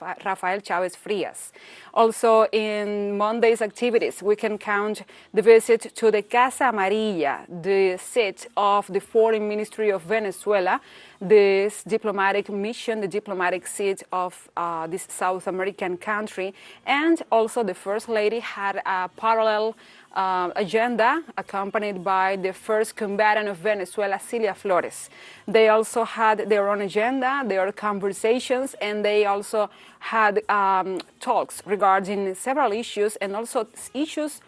Rafael Chavez Frias. Also, in Monday's activities, we can count the visit to the Casa Amarilla, the seat of the Foreign Ministry of Venezuela, this diplomatic mission, the diplomatic seat of this South American country, and also the First Lady had a parallel agenda accompanied by the first combatant of Venezuela, Cilia Flores. They also had their own agenda, their conversations, and they also had talks regarding several issues and also issues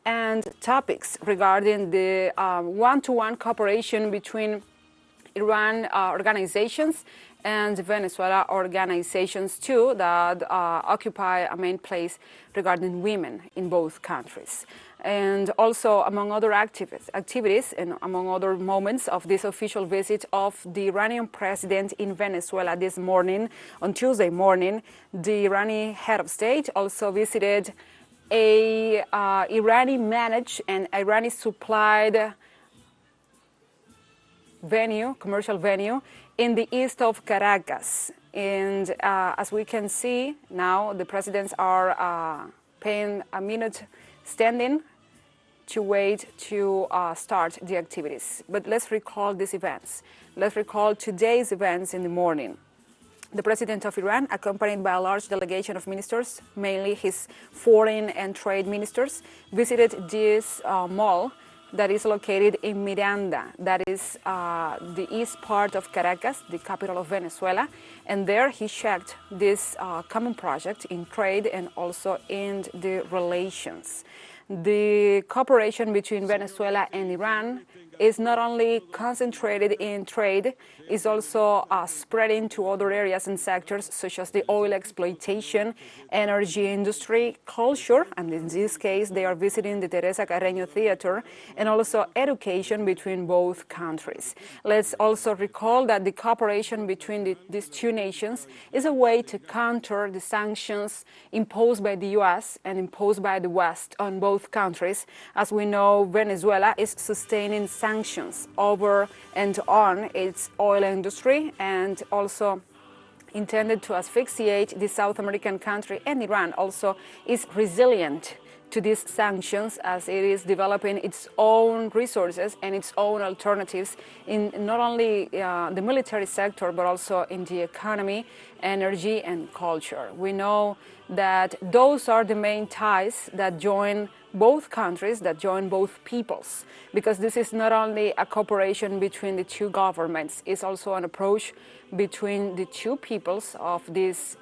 and topics regarding the one-to-one cooperation between Iran organizations and Venezuela organizations too that occupy a main place regarding women in both countries. And also, among other activities and among other moments of this official visit of the Iranian president in Venezuela this morning, on Tuesday morning, the Iranian head of state also visited a Iranian-managed and Iranian-supplied commercial venue in the east of Caracas. And as we can see now, the presidents are paying a minute standing to wait to start the activities. But let's recall these events. Let's recall today's events in the morning. The president of Iran, accompanied by a large delegation of ministers, mainly his foreign and trade ministers, visited this mall that is located in Miranda, that is the east part of Caracas, the capital of Venezuela. And there he checked this common project in trade and also in the relations. The cooperation between Venezuela and Iran is not only concentrated in trade, is also spreading to other areas and sectors such as the oil exploitation, energy industry, culture, and in this case they are visiting the Teresa Carreño Theater, and also education between both countries. Let's also recall that the cooperation between these two nations is a way to counter the sanctions imposed by the US and imposed by the West on both countries. As we know, Venezuela is sustaining sanctions over and on its oil industry and also intended to asphyxiate the South American country, and Iran also is resilient to these sanctions as it is developing its own resources and its own alternatives in not only the military sector but also in the economy, energy and culture. We know that those are the main ties that join both countries, that join both peoples, because this is not only a cooperation between the two governments, it's also an approach between the two peoples of this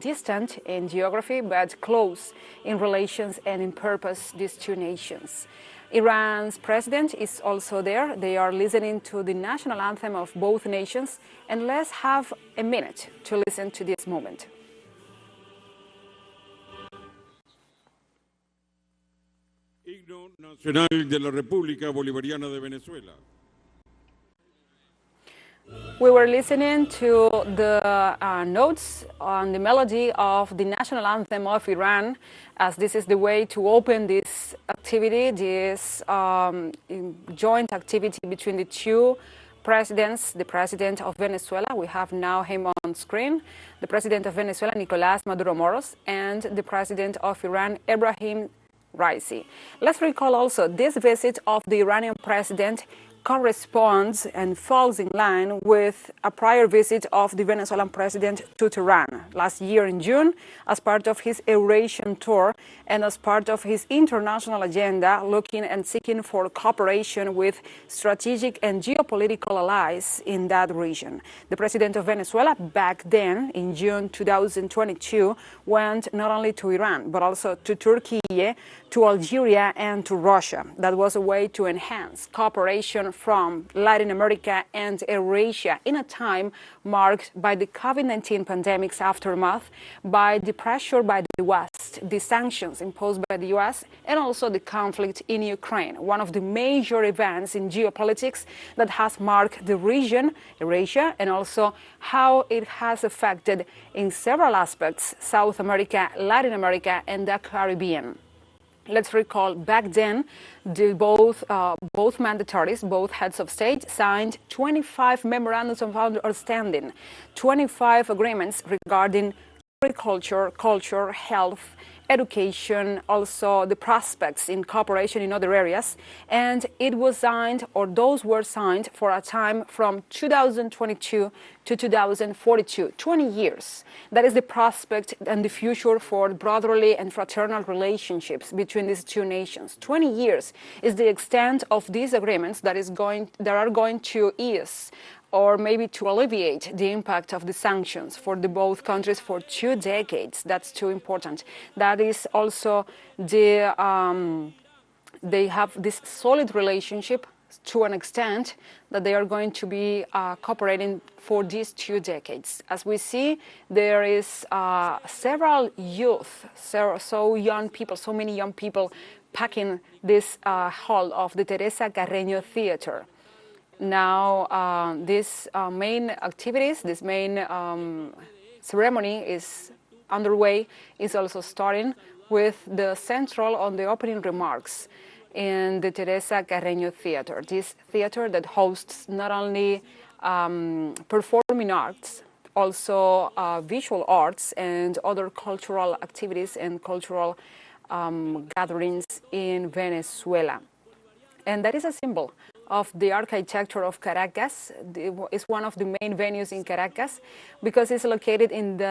distant in geography but close in relations and in purpose, these two nations. Iran's president is also there. They are listening to the national anthem of both nations, and let's have a minute to listen to this moment. Himno Nacional de la República Bolivariana de Venezuela. We were listening to the notes on the melody of the national anthem of Iran, as this is the way to open this activity, this joint activity between the two presidents, the president of Venezuela, we have now him on screen, the president of Venezuela, Nicolás Maduro Moros, and the president of Iran, Ebrahim Raisi. Let's recall also this visit of the Iranian president corresponds and falls in line with a prior visit of the Venezuelan president to Tehran last year in June as part of his Eurasian tour and as part of his international agenda looking and seeking for cooperation with strategic and geopolitical allies in that region. The president of Venezuela back then in June 2022 went not only to Iran but also to Turkey, to Algeria and to Russia. That was a way to enhance cooperation from Latin America and Eurasia in a time marked by the COVID-19 pandemic's aftermath, by the pressure by the West, the sanctions imposed by the US, and also the conflict in Ukraine, one of the major events in geopolitics that has marked the region, Eurasia, and also how it has affected in several aspects South America, Latin America, and the Caribbean. Let's recall back then, both mandatories, both heads of state, signed 25 memorandums of understanding, 25 agreements regarding agriculture, culture, health, education, also the prospects in cooperation in other areas. And it was signed, or those were signed, for a time from 2022 to 2042, 20 years. That is the prospect and the future for brotherly and fraternal relationships between these two nations. 20 years is the extent of these agreements that are going to ease or maybe to alleviate the impact of the sanctions for the both countries for 2 decades. That's too important. That is also they have this solid relationship to an extent that they are going to be cooperating for these 2 decades. As we see, there is several youth, so young people, so many young people packing this hall of the Teresa Carreño Theater. Now, these main activities, this main ceremony is underway, is also starting with the central on the opening remarks in the Teresa Carreño Theater. This theater that hosts not only performing arts, also visual arts and other cultural activities and cultural gatherings in Venezuela. And that is a symbol of the architecture of Caracas. It's one of the main venues in Caracas because it's located in the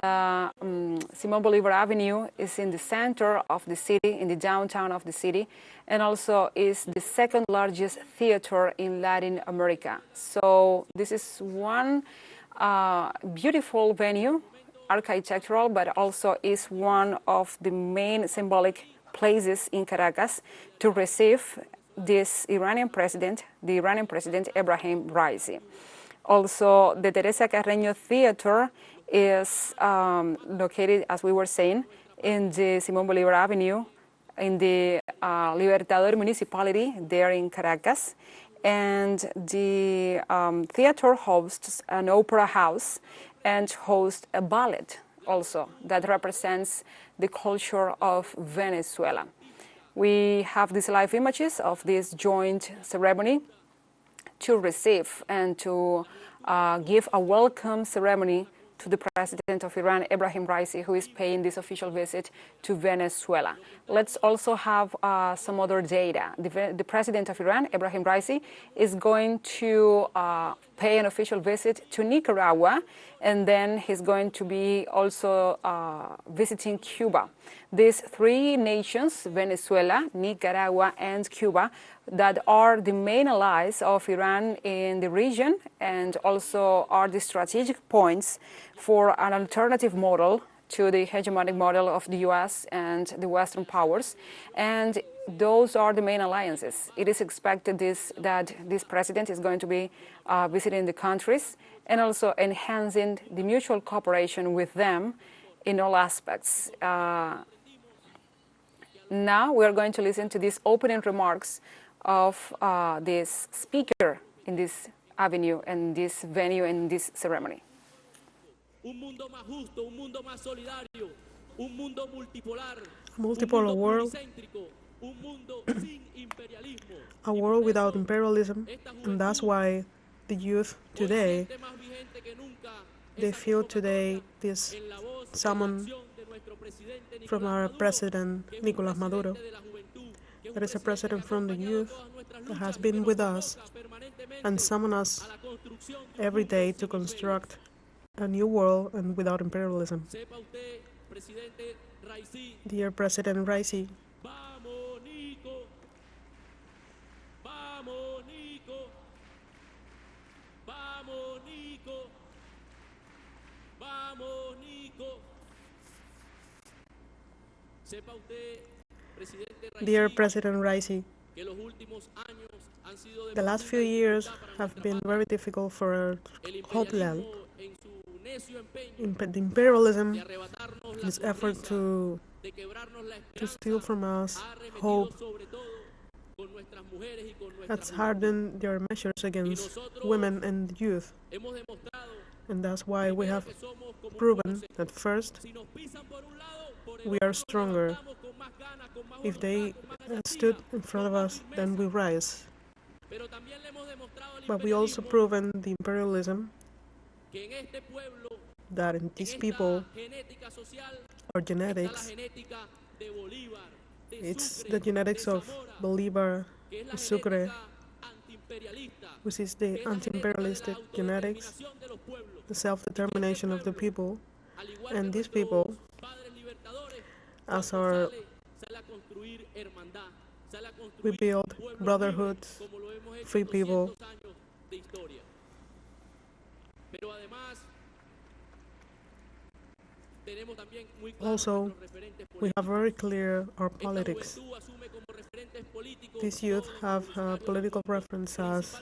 Simón Bolívar Avenue. It's in the center of the city, in the downtown of the city, and also is the second largest theater in Latin America. So this is one beautiful venue, architectural, but also is one of the main symbolic places in Caracas to receive this Iranian president, the Iranian President Ebrahim Raisi. Also, the Teresa Carreño Theater is located, as we were saying, in the Simón Bolívar Avenue, in the Libertador municipality there in Caracas. And the theater hosts an opera house and hosts a ballet also that represents the culture of Venezuela. We have these live images of this joint ceremony to receive and to give a welcome ceremony to the President of Iran, Ebrahim Raisi, who is paying this official visit to Venezuela. Let's also have some other data. The President of Iran, Ebrahim Raisi, is going to pay an official visit to Nicaragua, and then he's going to be also visiting Cuba. These 3 nations, Venezuela, Nicaragua, and Cuba, that are the main allies of Iran in the region and also are the strategic points for an alternative model to the hegemonic model of the US and the Western powers. And those are the main alliances. It is expected that this president is going to be visiting the countries and also enhancing the mutual cooperation with them in all aspects. Now we are going to listen to these opening remarks of this speaker in this avenue and this venue and this ceremony. Multipolar world, a world without imperialism, and that's why the youth today, they feel today this summon from our president, Nicolás Maduro. There is a president from the youth that has been with us and summon us every day to construct a new world and without imperialism. Dear President Raisi, Dear President Raisi, the last few years have been very difficult for our homeland. The imperialism, this effort to steal from us hope, has hardened their measures against women and youth. And that's why we have proven that first, we are stronger. If they stood in front of us, then we rise. But we also proven the imperialism that in these people, or genetics, it's the genetics of Bolivar, Sucre, which is the anti-imperialistic genetics, the self-determination of the people, and these people, as our we build brotherhoods, free people. Also, we have very clear our politics. These youth have political preference as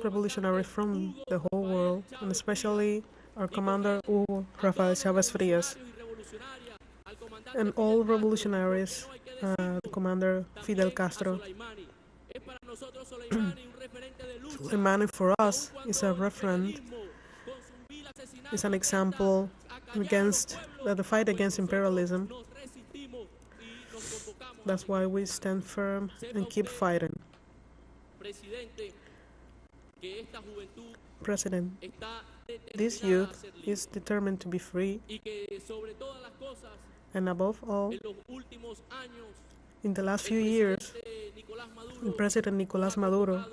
revolutionaries from the whole world, and especially our commander Hugo Rafael Chávez Frías, and all revolutionaries, the commander Fidel Castro. Soleimani for us is a referent, is an example against the fight against imperialism. That's why we stand firm and keep fighting. President, this youth is determined to be free, and above all, in the last few years, President Nicolás Maduro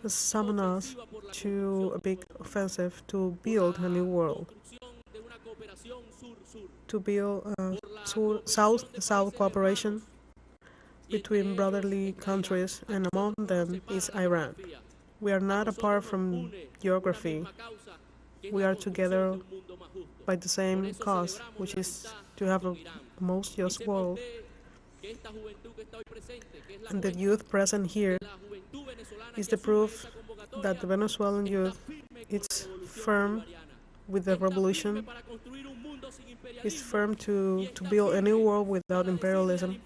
has summoned us to a big offensive to build a new world, to build a South-South cooperation between brotherly countries, and among them is Iran. We are not apart from geography. We are together by the same cause, which is to have a most just world. And the youth present here is the proof that the Venezuelan youth is firm with the revolution, is firm to build a new world without imperialism,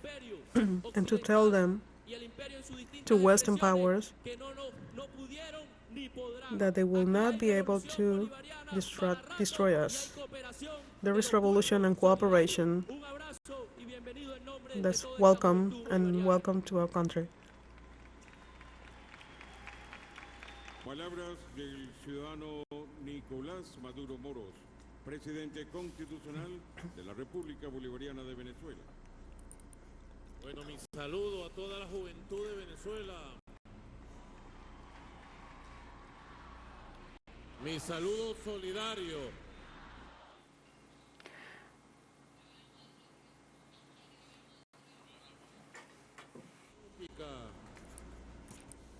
and to tell them, to Western powers, that they will not be able to destroy us. There is revolution and cooperation. That's welcome, and welcome to our country. Palabras del ciudadano Nicolás Maduro Moros, presidente constitucional de la República Bolivariana de Venezuela. Bueno, mi saludo a toda la juventud de Venezuela. Mi saludo solidario.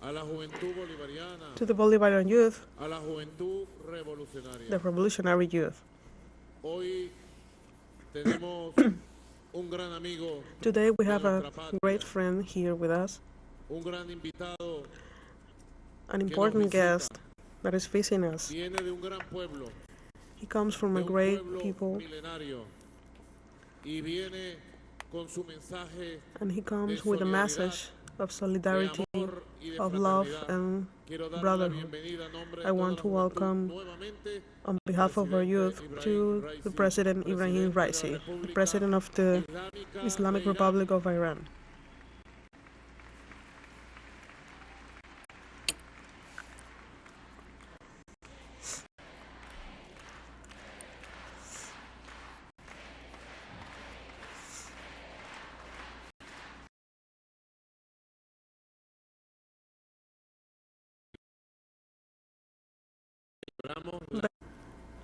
A la juventud bolivariana. To the Bolivarian youth, A la juventud revolucionaria. the revolutionary youth. Hoy tenemos un gran amigo. Today we have a great friend here with us, Un gran invitado. an important guest that is visiting us. Viene de un gran pueblo. He comes from a De un great pueblo people, milenario. Y viene con su mensaje and he comes de with a solidaridad, message of solidarity, de amor y de of love fraternidad. and Quiero dar la brotherhood. bienvenida en nombre de I want toda to la welcome, juventud nuevamente on behalf of our youth, to the President Ebrahim Raisi, the President of the Islamic Republic of Iran.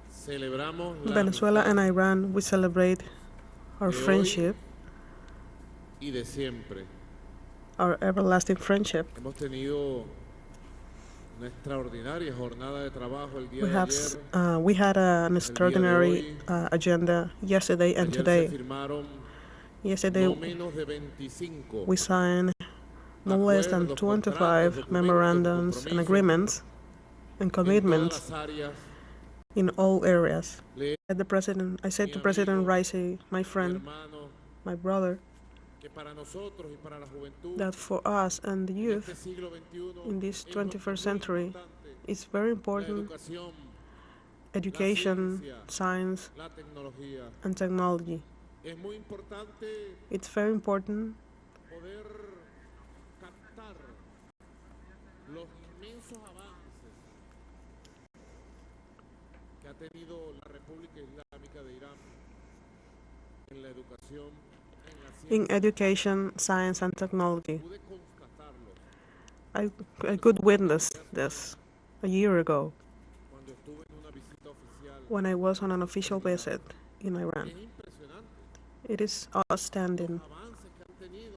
Celebramos la Venezuela and amistad Iran, we celebrate our de hoy friendship, y de siempre. our everlasting friendship. Hemos tenido una extraordinaria jornada de trabajo el día We de have ayer. we had an extraordinary agenda yesterday and Ayer se today. firmaron Yesterday no menos de 25 we signed no less than acuerdos, 25 contratos, documentos, memorandums and compromisos agreements and en todas commitments las áreas. in all areas. Le- I said to President Raisi, my Mi friend, hermano, my brother, que para nosotros y para la juventud that for us and the en youth este siglo XXI in this es muy 21st century, importante it's very la important educación, education, ciencia, science, la tecnología. and technology. Es muy importante It's very important poder captar los inmensos avances que ha tenido la República Islámica de Irán en la educación, en la in ciencia, education, science, and technology. pude constatarlo I could witness this a year ago cuando estuve en una visita oficial. when I was on an official visit in Iran. Es impresionante It is los outstanding. avances que han tenido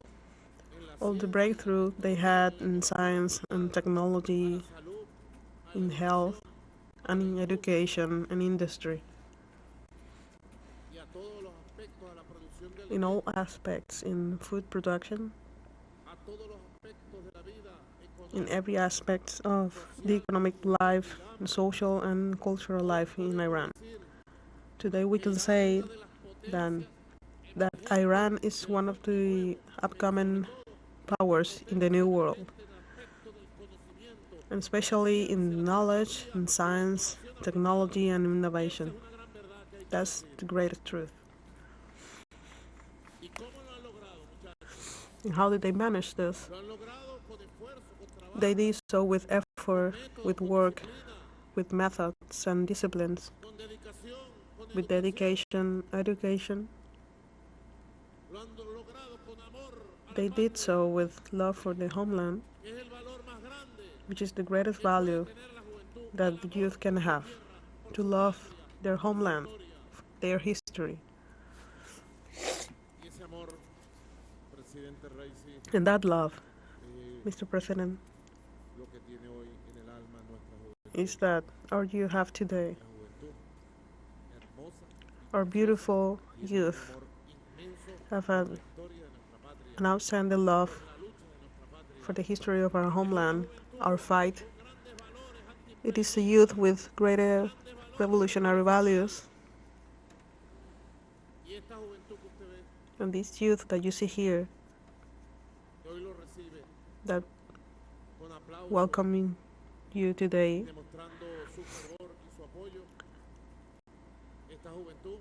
en la All the ciencia, breakthrough they had in science and technology, la salud, in health, and in education and industry, y a todos los aspectos de la producción del in all aspects, in food production, a todos los aspectos de la vida in económica every aspect of the economic life, the social and cultural life in Iran. Today we can say de las that, potencias that Iran is one of the upcoming powers in the new world, en el aspecto del conocimiento. and especially in knowledge, in science, technology, and innovation. Una gran verdad que hay que That's decir. the greatest truth. ¿Y cómo lo han logrado, muchachos? And how did they manage this? Lo han logrado con esfuerzo, con trabajo, They did so with effort, método, with con work, disciplina, with methods and disciplines, con dedicación, con with educación. dedication, education. Lo han logrado con amor a la They did patria, so with love for the homeland, que es el valor más grande which is the greatest que puede value tener la juventud, that el the amor youth can por su have, tierra, por to su love patria, their por su homeland, historia. their history. Y ese amor, presidente Raisi, And that love, eh, Mr. President, lo que tiene hoy en el alma nuestra juventud. is that our youth have today, La juventud hermosa our beautiful y es un youth, amor inmenso have por had la historia de nuestra patria, an outstanding love por la lucha de nuestra patria. for the history of our homeland, our fight. Con grandes valores It is a youth with greater revolutionary values, y esta juventud que usted ve, and this youth that you see here, que hoy lo recibe that con aplausos, welcoming you today, demostrando su fervor y su apoyo. Esta juventud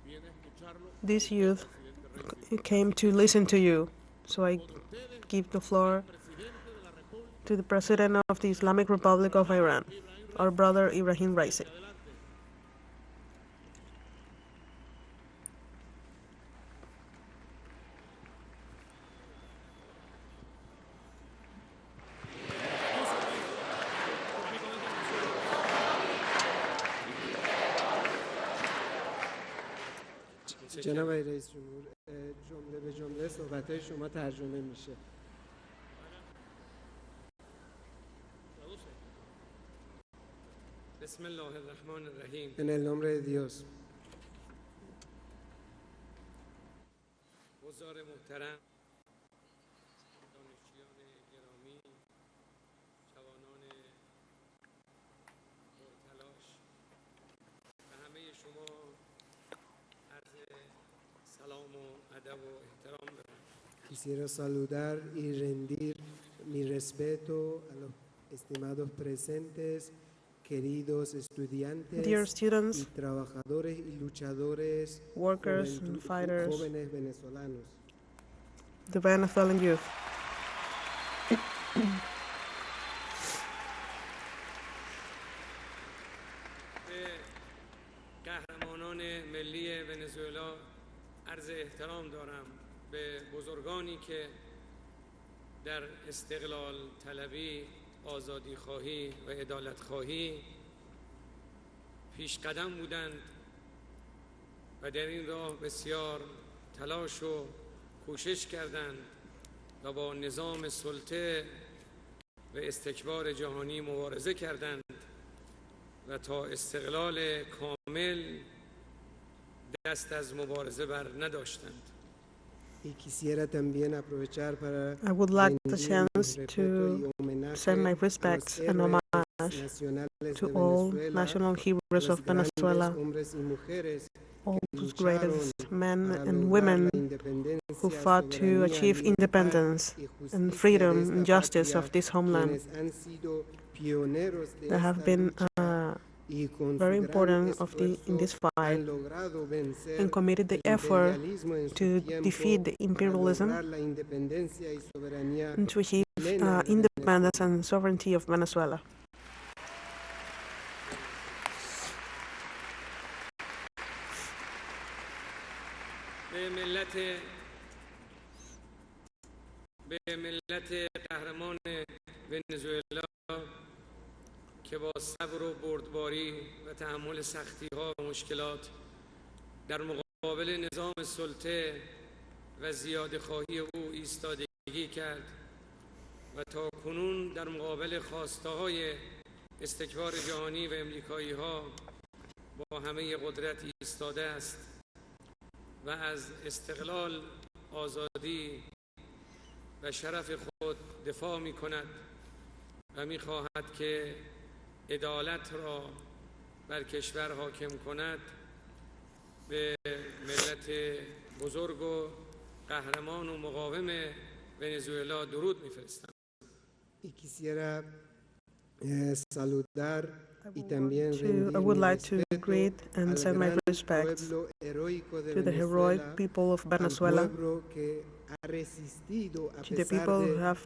viene a escucharlo. this a usted, youth presidente Raisi. came to listen to you. So I Con ustedes, give the floor presidente de la República, to the President of the Islamic Republic of Iran, Ibrahim our brother Ebrahim Raisi. Raisi. Adelante. جناب رئیس جمهور جمله به جمله صحبت‌های شما ترجمه میشه. بسم الله الرحمن الرحیم. En el nombre de Dios. حضار محترم، دانشجویان گرامی، جوانان پرتلاش و همه شما عرض سلام و ادب و احترام دارم. Quisiera saludar y rendir mi respeto a los estimados presentes, queridos estudiantes Dear y students, trabajadores y luchadores workers and fighters, jóvenes venezolanos. the Venezuelan youth. به قهرمانان ملی ونزوئلا عرض احترام دارم، به بزرگانی که در استقلال طلبی، آزادی خواهی و عدالت خواهی پیش قدم بودند و در این راه بسیار تلاش و کوشش کردند و با نظام سلطه و استکبار جهانی مبارزه کردند و تا استقلال کامل دست از مبارزه بر نداشتند. Y quisiera también aprovechar para I would like the rendir mi chance respeto y to homenaje send my a los respects and héroes homage nacionales to de all Venezuela, national heroes los of Venezuela, grandes hombres y mujeres all que those lucharon greatest men para and lograr women la independencia, who fought to soberanía, achieve libertad independence y and justicia freedom de esta and justice patria, of this homeland, quienes han sido pioneros de that have esta been lucha y con su very gran important in this esfuerzo fight han logrado vencer and committed the el effort imperialismo en su to tiempo defeat the para imperialism lograr la independencia y soberanía and to achieve plena de independence and sovereignty of Venezuela. به ملت قهرمان ونزوئلا که با صبر و بردباری و تحمل سختی‌ها و مشکلات در مقابل نظام سلطه و زیاده‌خواهی او ایستادگی کرد و تا کنون در مقابل خواسته‌های استکبار جهانی و امریکایی‌ها با همه قدرت ایستاده است و از استقلال، آزادی و شرف خود دفاع می‌کند و می‌خواهد که عدالت را بر کشور حاکم کند. به ملت بزرگ و قهرمان و مقاوم ونزوئلا درود می‌فرستم. I would like to greet and send my respects to the heroic people of Venezuela, to the people who have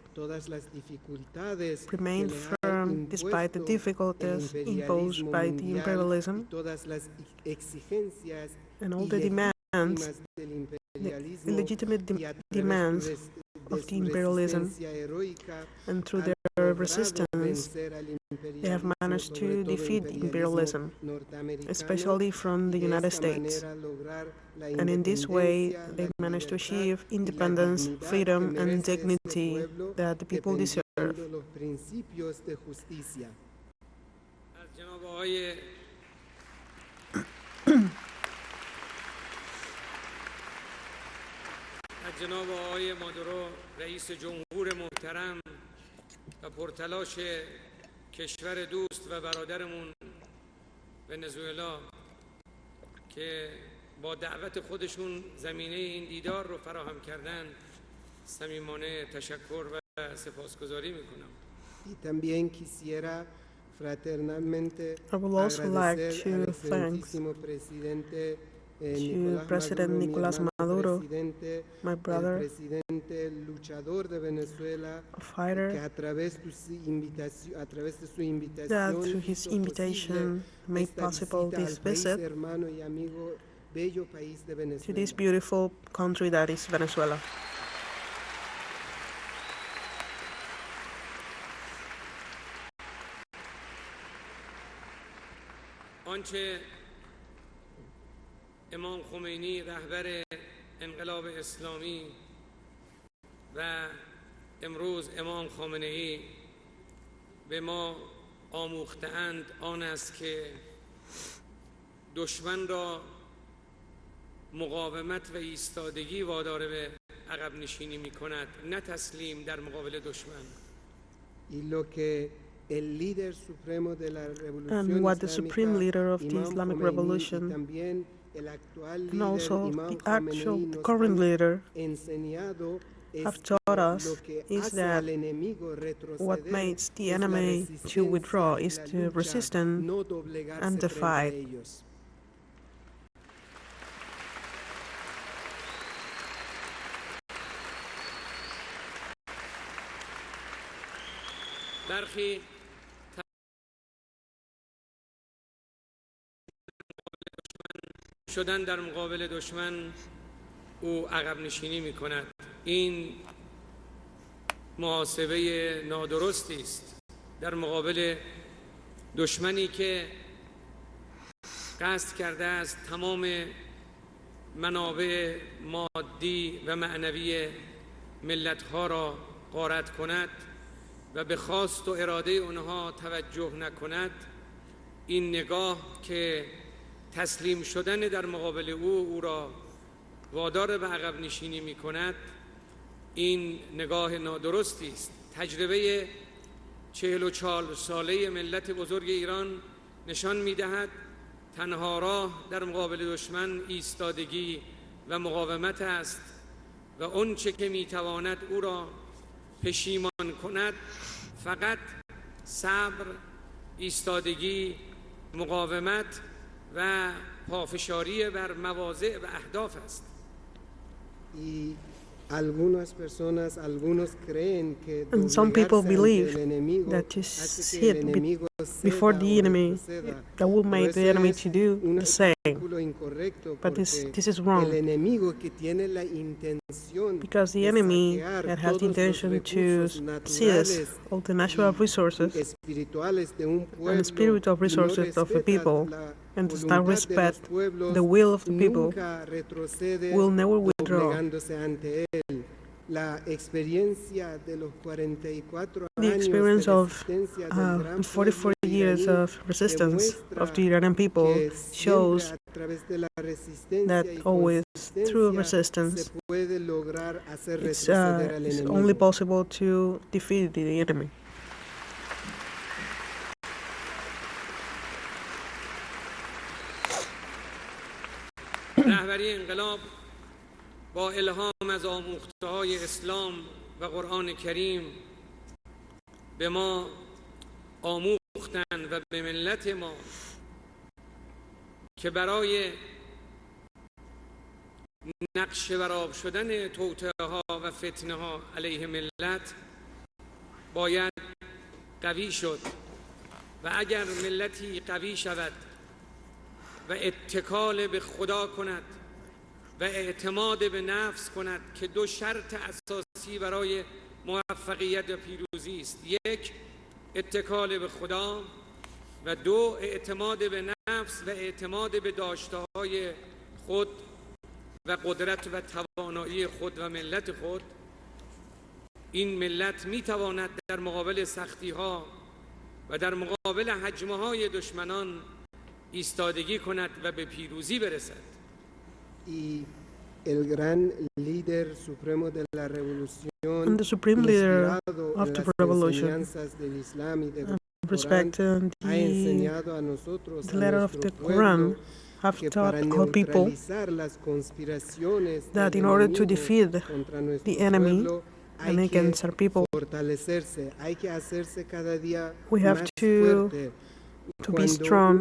remained firm despite the difficulties imposed by the imperialism and all the demands, the illegitimate demands of the imperialism, and through their resistance they have managed to defeat imperialism, especially from the United States. And in this way they managed to achieve independence, freedom and dignity that the people deserve. جناب آقای مادورو رئیس جمهور محترم و پرتلاش کشور دوست و برادرمون ونزوئلا که با دعوت خودشون زمینه این دیدار رو فراهم کردن، صمیمانه تشکر و سپاسگزاری میکنم. I would also like to thank to President Nicolás Maduro, my brother, a fighter, that through his invitation made possible this visit to this beautiful country that is Venezuela. آنچه امام خمینی رهبر انقلاب اسلامی و امروز امام خامنه‌ای به ما آموخته‌اند آن است که دشمن را مقاومت و ایستادگی وادار به عقب نشینی می‌کند، نه تسلیم در مقابل دشمن. And what the supreme leader of the Islamic Revolution and also the current leader have taught us is that what makes the enemy to withdraw is to resist and defy. برخی شدن در مقابل دشمن او عقب نشینی می کند. این محاسبه نادرستی است در مقابل دشمنی که قصد کرده است تمام منابع مادی و معنوی ملت‌ها را غارت کند و به خواست و اراده آنها توجه نکند. این نگاه که تسلیم شدن در مقابل او را وادار به عقب نشینی می کند، این نگاه نادرستی است. تجربه 44 ساله ملت بزرگ ایران نشان می دهد تنها راه در مقابل دشمن ایستادگی و مقاومت است و آنچه که می تواند او را پشیمان کند فقط صبر، ایستادگی، مقاومت و پافشاری بر مواضع و اهداف است. And some people believe that to sit before the enemy, that will make the enemy to do the same. But this is wrong. Because the enemy that has the intention to seize all the natural resources and spiritual resources of the people and does not respect the will of the people will never withdraw. The experience of 44 years of resistance of the Iranian people shows that always through resistance it's only possible to defeat the enemy. رهبری انقلاب با الهام از آموخته‌های اسلام و قرآن کریم به ما آموختند و به ملت ما که برای نقش برآب شدن توطئه‌ها و فتنه‌ها علیه ملت باید قوی شد و اگر ملتی قوی شود و اتکال به خدا کند و اعتماد به نفس کند که دو شرط اساسی برای موفقیت و پیروزی است: یک، اتکال به خدا و دو، اعتماد به نفس و اعتماد به داشته‌های خود و قدرت و توانایی خود و ملت خود، این ملت میتواند در مقابل سختی‌ها و در مقابل هجمه‌های دشمنان ایستادگی کند و به پیروزی برسد. And the supreme leader of the revolution, respecting the letter of the Quran, have taught our people that in order to defeat the enemy and against our people, we have to be strong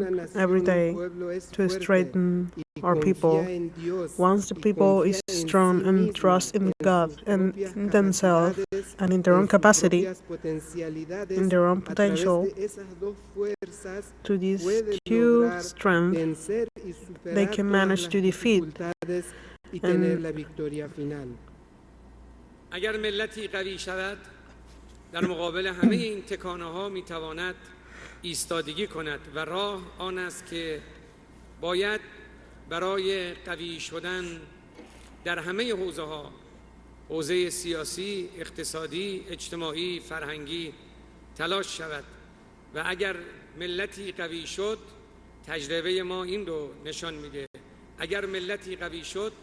every day, to strengthen our people. Once the people is strong and trust in God and in themselves and in their own capacity, in their own potential, to these two strengths, they can manage to defeat. اگر ملتی قوی شود در مقابل همه این تکانه‌ها میتواند ایستادگی کند و راه آن است که باید برای قوی شدن در همه حوزه‌ها، حوزه سیاسی، اقتصادی، اجتماعی، فرهنگی تلاش شود و اگر ملتی قوی شد، تجربه ما این رو نشان میده، اگر ملتی قوی شد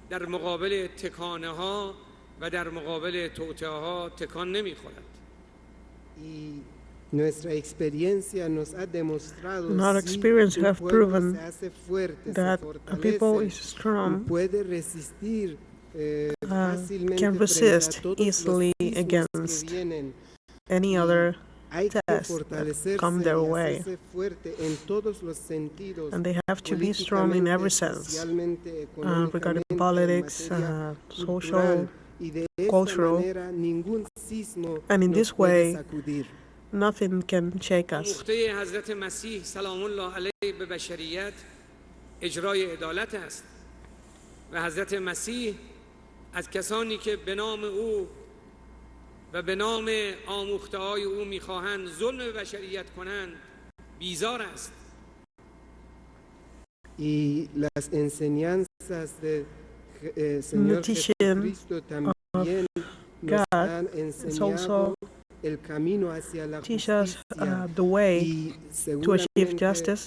در مقابل تکانه‌ها و در مقابل توطئه‌ها تکان نمی‌خورد. And our experience have proven that a people is strong, can resist easily against any other test that come their way. And they have to be strong in every sense, regarding politics, social, cultural, and in this way, nothing can shake us. آموخته حضرت مسیح سلام الله علیه به بشریت اجرای عدالت است و حضرت مسیح از کسانی که به نام او و به نام آموخته‌های او می‌خواهند ظلم به بشریت کنند بیزار است. The teaching of God is also teach us the way to achieve justice,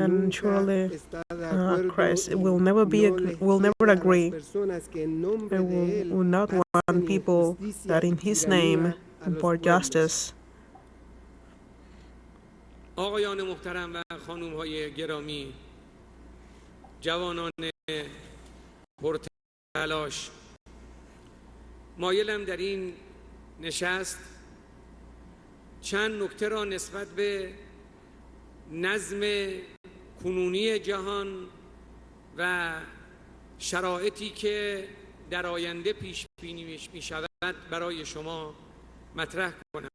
and surely Christ will never agree and will not want people that in His name import justice. آقایان محترم و خانم‌های گرامی، جوانان پرتلاش، مایلم در این نشست چند نکته را نسبت به نظم کنونی جهان و شرایطی که در آینده پیش بینی می شود برای شما مطرح کنم.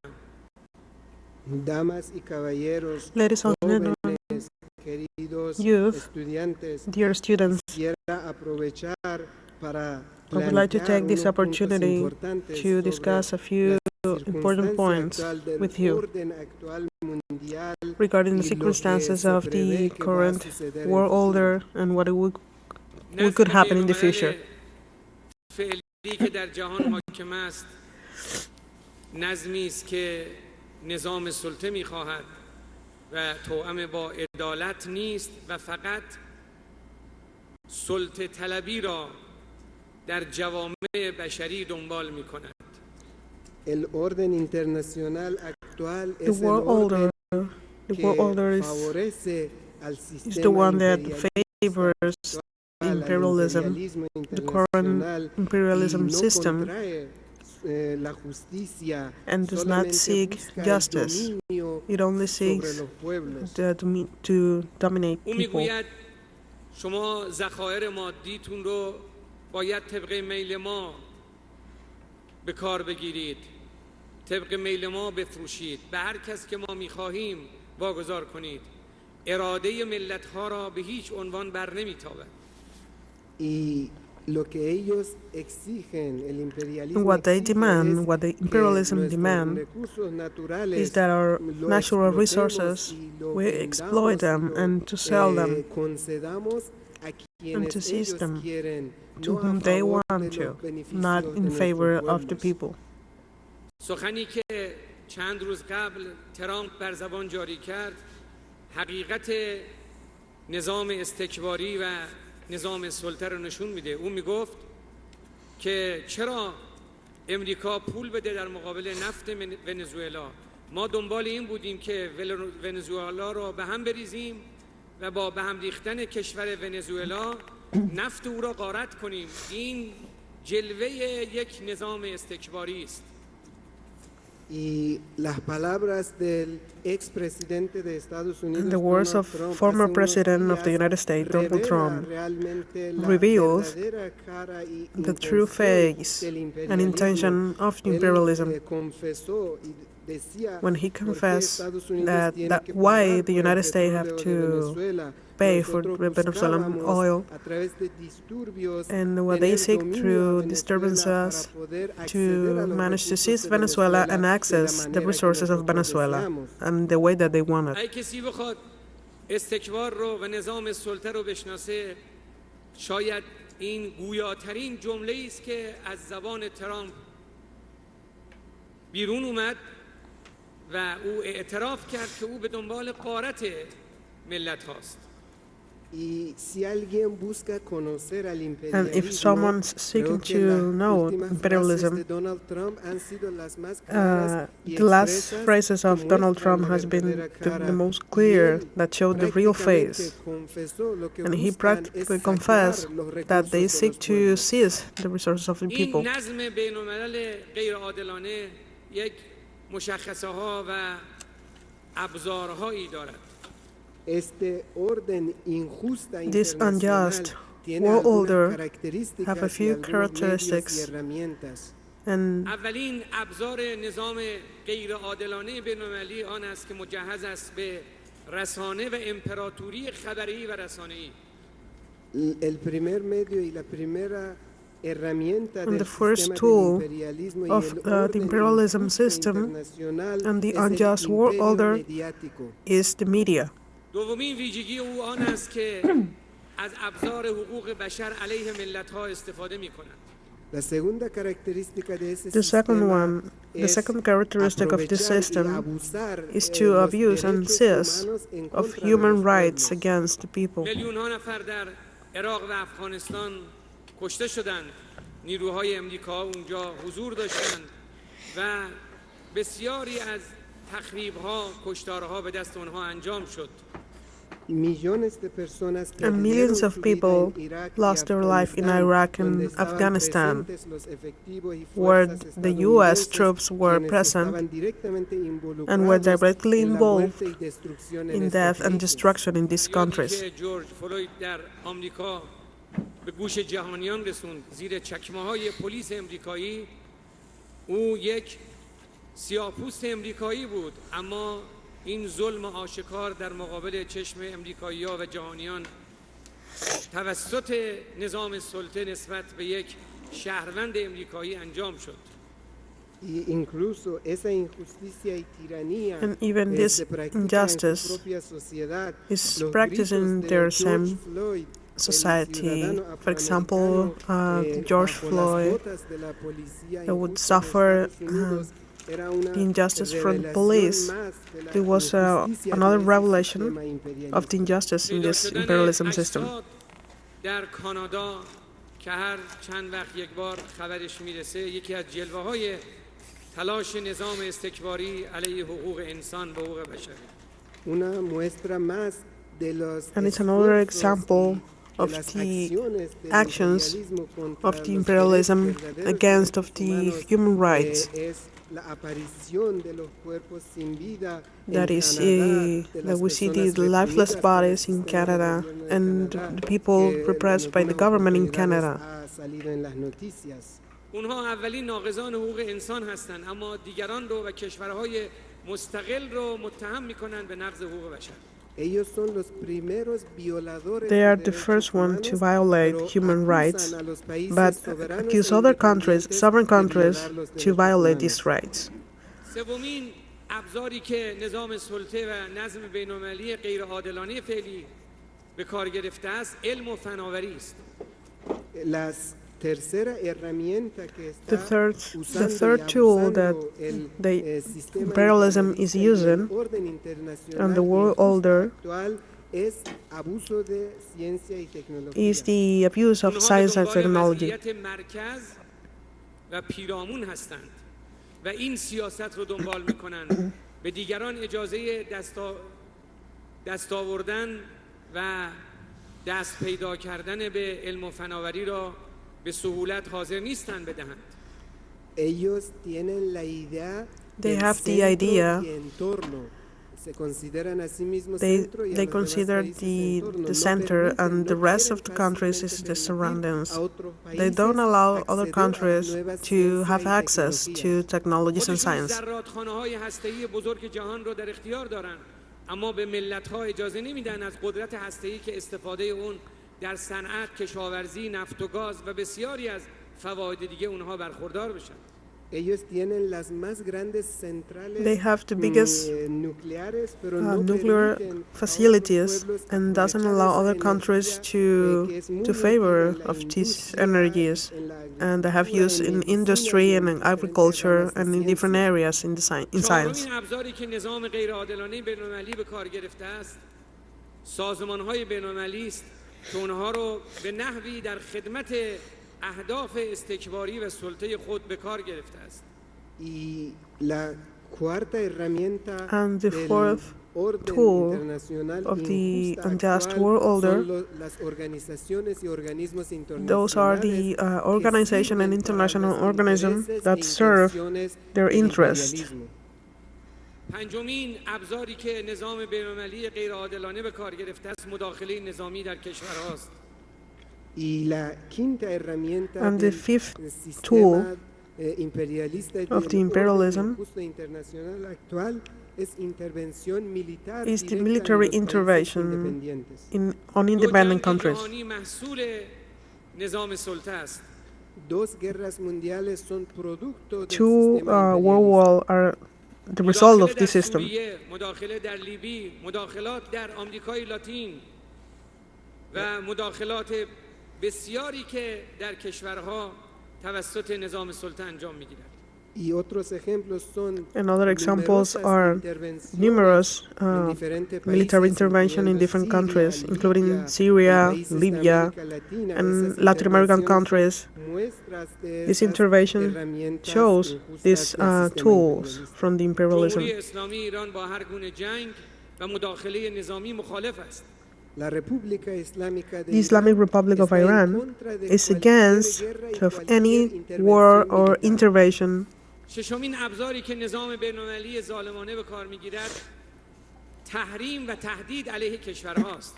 Damas y caballeros, Ladies and gentlemen, jóvenes, queridos youth, estudiantes, dear students, quisiera aprovechar para I would like to take this plantear unos puntos opportunity importantes to discuss a few important points with you regarding the circumstances of the current world order and what could happen in the future. فعلی که در جهان حاکم است نظمی است که نظام سلطه می‌خواهد و توأم با عدالت نیست و فقط سلطه طلبی را در جوامع بشری دنبال می‌کند. El orden internacional actual The es world order is the one that favors imperialism, the current imperialism system, and does not seek justice. It only seeks to dominate people. شما ذخایر مادیتون رو باید طبق میل ما به کار بگیرید، طبق میل ما بفروشید، به هر کس که ما می‌خواهیم واگذار کنید. اراده ملت‌ها را به هیچ عنوان بر نمی‌تابد. What they demand, what the imperialism demand, is that our natural resources, we exploit them and to sell them and to seize them to whom they want to, not in favor of the people. سخنی که چند روز قبل ترامپ بر زبان جاری کرد حقیقت نظام استکباری و نظام سلطه رو نشون میده. او میگفت که چرا امریکا پول بده در مقابل نفت ونزوئلا. ما دنبال این بودیم که ونزوئلا رو به هم بریزیم و با به هم ریختن کشور ونزوئلا نفت او را غارت کنیم. این جلوه یک نظام استکباری است. Y las palabras del expresidente de Estados Unidos, The words of former President of the United States, Donald Trump, reveals the true face and intention of imperialism when he confessed that why the United States have to pay for Venezuelan oil, and what they seek through disturbances to manage to seize Venezuela and access the resources of Venezuela and the way that they want it. کسی بخواد استکبار رو و نظام سلطه رو بشناسه شاید این گویاترین جمله است که از زبان ترامپ بیرون اومد و او اعتراف کرد که او به دنبال غارت ملت هاست. And if someone's seeking to know imperialism, the last phrases of Donald Trump has been the most clear that show the real face. And he practically confessed that they seek to seize the resources of the people. مشخصه‌ها و ابزارهایی دارد. This unjust world order have a few characteristics, and اولین ابزار نظام غیر عادلانه بین‌المللی آن است که مجهز است به رسانه و امپراتوری خبری و رسانه‌ای. And the first tool of the imperialism system and the unjust world order is the media. دومین ویژگی او آن است که از ابزار حقوق بشر علیه ملت‌ها استفاده می‌کند. The second characteristic of this system is to abuse and seize of human rights against the people. میلیون‌ها نفر در عراق و افغانستان کشته شدند. نیروهای امریکا اونجا حضور داشتند و بسیاری از تخریب‌ها، کشتارها به دست اونها انجام شد. And millions of people lost their life in Iraq and Afghanistan, where the U.S. troops were present and were directly involved in death and destruction in these countries. به گوش جهانیان رسوند زیر چکمه‌های پلیس امریکایی. او یک سیاه‌پوست امریکایی بود، اما این ظلم آشکار در مقابل چشم امریکایی‌ها و جهانیان توسط نظام سلطه نسبت به یک شهروند امریکایی انجام شد. And even this injustice is practiced in their same society. For example, George Floyd would suffer the injustice from the police. It was another revelation of the injustice in this imperialism system. در کانادا که هر چند وقت یک بار خبرش میرسه، یکی از جلوه‌های تلاش نظام استکباری علیه حقوق انسان و حقوق بشر. And it's another example of the actions of the imperialism against of the human rights. That is, that we see the lifeless bodies in Canada and the people repressed by the government in Canada. اونها اولین ناقضان حقوق انسان هستند، اما دیگران رو و کشورهای مستقل رو متهم میکنن به نقض حقوق بشر. They are the first one to violate human rights, but accuse other countries, sovereign countries, to violate these rights. سومین ابزاری که نظام سلطه و نظم بین‌المللی غیرعادلانه فعلی به کار گرفته است، علم و فناوری است. The third tool that the imperialism is using and the world order is the abuse of science and technology. و پیرامون هستند و این سیاست رو دنبال میکنن، به دیگران اجازه دست آوردن و دست پیدا کردن به علم و فناوری را به سهولت حاضر نیستند بدهند. They have the idea. They consider the center and the rest of the countries is the surroundings. They don't allow other countries to have access to technologies and science. اما به ملت‌ها اجازه نمیدن از قدرت هسته‌ای که استفاده اون در صنعت، کشاورزی، نفت و گاز و بسیاری از فواید دیگه اونها برخوردار بشن. They have the biggest nuclear facilities and doesn't allow other countries to favor of these energies, and they have use in industry and in agriculture and in different areas in science. ابزاری که نظام غیرعادلانه بین‌المللی به کار گرفته است، سازمان‌های بین‌المللی است که اونها رو به نحوی در خدمت اهداف استکباری و سلطه خود به کار گرفته است. And the fourth tool of the unjust world order, those are the organization and international organisms that serve their interest. پنجمین ابزاری که نظام بین‌المللی غیرعادلانه به کار گرفته است، مداخله نظامی در کشورهاست. And the fifth tool of the imperialism is the military intervention on independent countries. Two world wars are the result of this system. مداخله در لیبی، مداخلات در آمریکای لاتین و مداخلات بسیاری که در کشورها توسط نظام سلطه انجام میگیرد. And other examples are numerous military intervention in different countries, including Syria, Libya, and Latin American countries. This intervention shows these tools from the imperialism. The Islamic Republic of Iran is against of any war or intervention. ششمین ابزاری که نظام بین‌المللی ظالمانه به کار می‌گیرد، تحریم و تهدید علیه کشورهاست.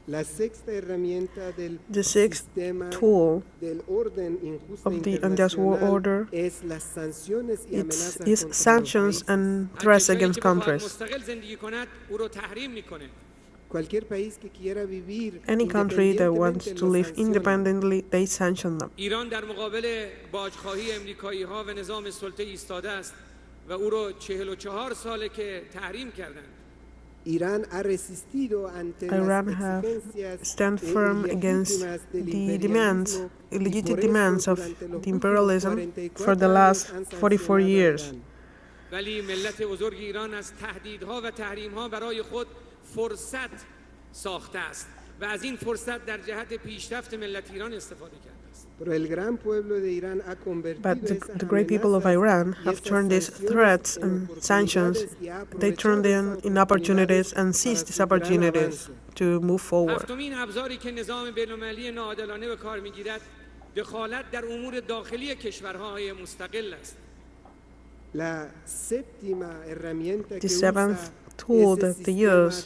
The sixth tool of the unjust world order is sanctions and threats against countries. Any country that wants to live independently, they sanction them. ایران در مقابل باجخواهی امریکایی‌ها و نظام سلطه ایستاده است و او را 44 ساله که تحریم کردند. Iran have stand firm against the illegitimate demands of the imperialism for the last 44 years. ولی ملت بزرگ ایران از تهدیدها و تحریم‌ها برای خود فرصت ساخته است و از این فرصت در جهت پیشرفت ملت ایران استفاده کرده است. But the great people of Iran have turned these threats and sanctions, they turned them in opportunities and seized these opportunities to move forward. هفتمین ابزاری که نظام بین‌المللی ناعادلانه به کار می‌گیرد دخالت در امور داخلی کشورهای مستقل است. The seventh tool that they use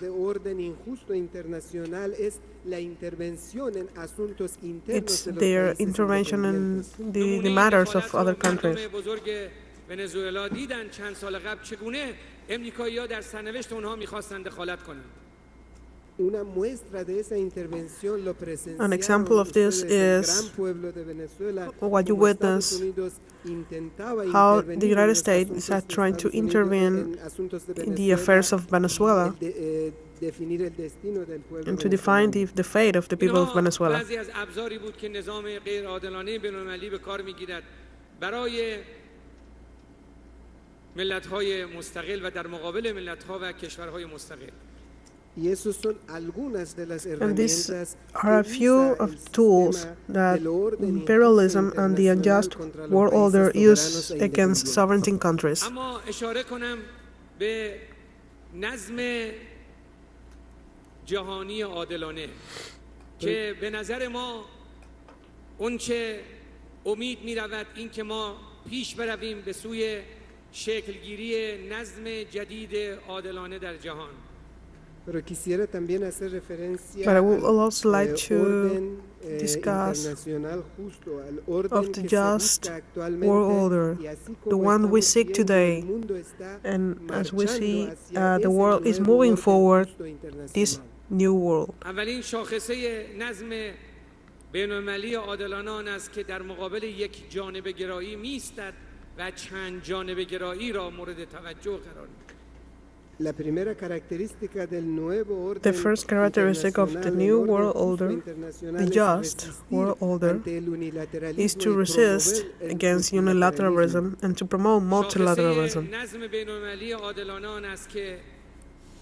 it's their intervention in the matters of other countries. ونزوئلا دیدن چند سال قبل چگونه امریکایی‌ها در سرنوشت اونها می‌خواستند دخالت کنند. An example of this is what you witness, how the United States are trying to intervene in the affairs of Venezuela and to define the fate of the people of Venezuela. بعضی از ابزاری بود که نظام غیرعادلانه بین‌المللی به کار می‌گیرد برای ملت‌های مستقل و در مقابل ملت‌ها و کشورهای مستقل. And these are a few of tools that imperialism and the unjust world order use against sovereign countries. اما اشاره کنم به نظم جهانی عادلانه که به نظر ما اونچه امید می رود این که ما پیش برویم به سوی شکلگیری نظم جدید عادلانه در جهان. But I would also like to discuss of the just world order, the one we seek today. And as we see, the world is moving forward, this new world. اولین شاخصه نظم بین‌المللی عادلانه آن است که در مقابل یک جانبه گرایی می‌ایستد و چند جانبه گرایی را مورد توجه قرار می‌دهد. The first characteristic of the new world order, the just world order, is to resist against unilateralism and to promote multilateralism. نظم بین‌المللی عادلانه آن است که